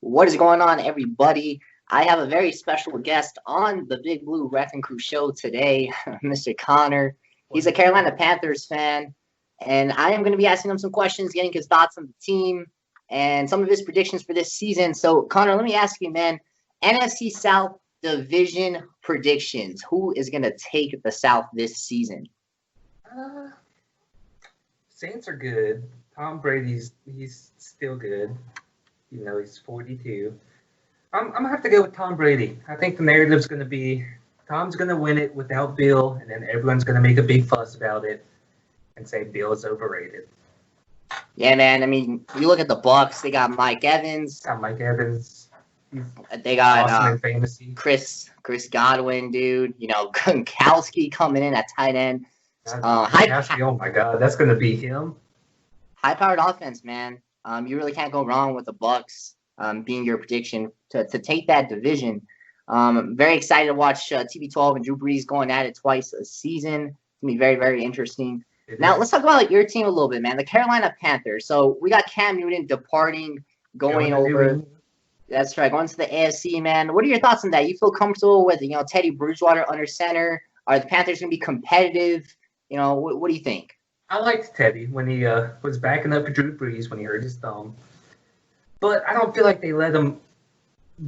What is going on, everybody? I have a very special guest on the Big Blue Wrecking Crew show today, Mr. Connor. He's a Carolina Panthers fan, and I am going to be asking him some questions, getting his thoughts on the team and some of his predictions for this season. So, Connor, let me ask you, man, NFC South division predictions. Who is going to take the South this season? Uh, Saints are good. Tom Brady's he's still good. You know, he's 42. I'm gonna have to go with Tom Brady. I think the narrative's gonna be Tom's gonna win it without Bill, and then everyone's gonna make a big fuss about it and say Bill is overrated. Yeah, man. I mean, you look at the Bucks. They got Mike Evans. Got Mike Evans. They got awesome in fantasy. Chris Godwin, dude. You know, Gronkowski coming in at tight end. Oh my God, that's gonna be him. High-powered offense, man. You really can't go wrong with the Bucks being your prediction to take that division. Very excited to watch TB12 and Drew Brees going at it twice a season. It's going to be very, very interesting. Now, let's talk about your team a little bit, man. The Carolina Panthers. So we got Cam Newton departing, going over. That's right, going to the AFC, man. What are your thoughts on that? You feel comfortable with, Teddy Bridgewater under center? Are the Panthers going to be competitive? What do you think? I liked Teddy when he was backing up for Drew Brees when he hurt his thumb. But I don't feel like they let him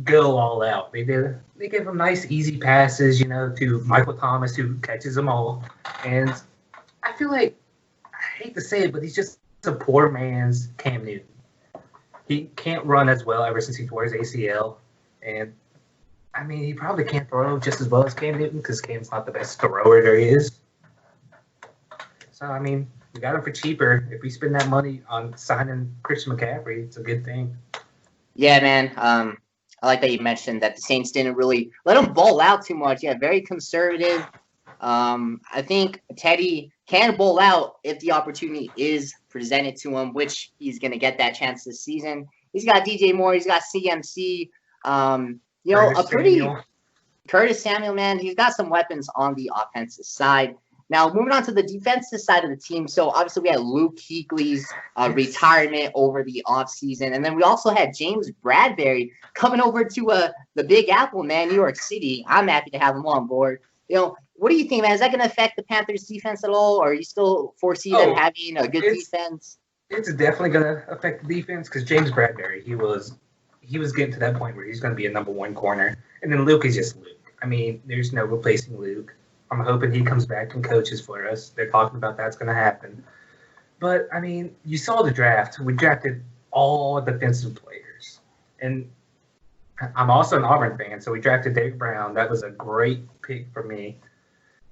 go all out. They give him nice, easy passes, to Michael Thomas, who catches them all. And I feel like, I hate to say it, but he's just a poor man's Cam Newton. He can't run as well ever since he tore his ACL. And, I mean, he probably can't throw just as well as Cam Newton because Cam's not the best thrower there is. So, I mean, we got him for cheaper. If we spend that money on signing Christian McCaffrey, it's a good thing. Yeah, man. I like that you mentioned that the Saints didn't really let him ball out too much. Yeah, very conservative. I think Teddy can bowl out if the opportunity is presented to him, which he's going to get that chance this season. He's got DJ Moore. He's got CMC. Curtis Samuel, man. He's got some weapons on the offensive side. Now, moving on to the defensive side of the team. So, obviously, we had Luke Kuechly's retirement over the offseason. And then we also had James Bradbury coming over to the Big Apple, man, New York City. I'm happy to have him on board. What do you think, man? Is that going to affect the Panthers' defense at all? Or are you still foresee them having a good defense? It's definitely going to affect the defense because James Bradbury, he was getting to that point where he's going to be a number one corner. And then Luke is just Luke. I mean, there's no replacing Luke. I'm hoping he comes back and coaches for us. They're talking about that's going to happen. But, I mean, you saw the draft. We drafted all defensive players. And I'm also an Auburn fan, so we drafted Dave Brown. That was a great pick for me.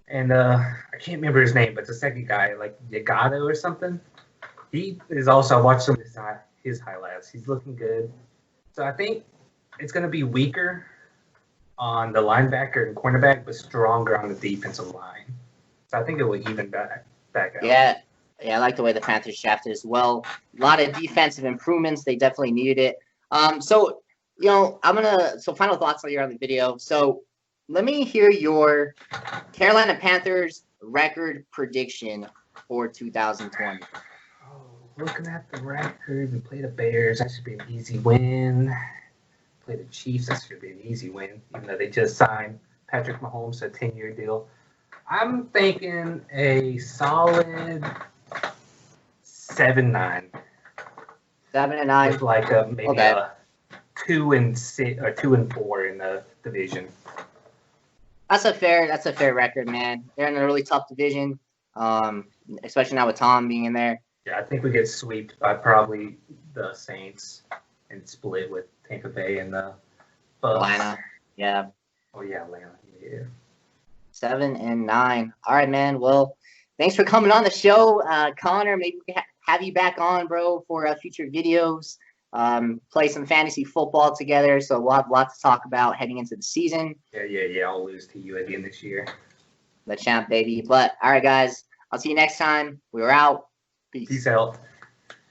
And I can't remember his name, but the second guy, like Yagato or something, he is also, I watched some of his highlights. He's looking good. So I think it's going to be weaker on the linebacker and cornerback, but stronger on the defensive line. So I think it will even back out. Yeah, I like the way the Panthers drafted as well. A lot of defensive improvements. They definitely needed it. So final thoughts on the video. So let me hear your Carolina Panthers record prediction for 2020. Looking at the record, we play the Bears. That should be an easy win. Play the Chiefs. That should be an easy win, even though they just signed Patrick Mahomes to a 10-year deal. I'm thinking a solid 7-9. 7-9. With like maybe a 2-6 or 2-4 in the division. That's a fair record, man. They're in a really tough division, especially now with Tom being in there. Yeah, I think we get swept by probably the Saints and split with Tampa Bay and the Bucks. Atlanta. Yeah. Oh yeah, Atlanta. Yeah. 7-9. All right, man. Well, thanks for coming on the show, Connor. Maybe we can have you back on, bro, for future videos. Play some fantasy football together. So we'll have a lot to talk about heading into the season. Yeah. I'll lose to you again this year. The champ, baby. But all right, guys. I'll see you next time. We're out. Peace out.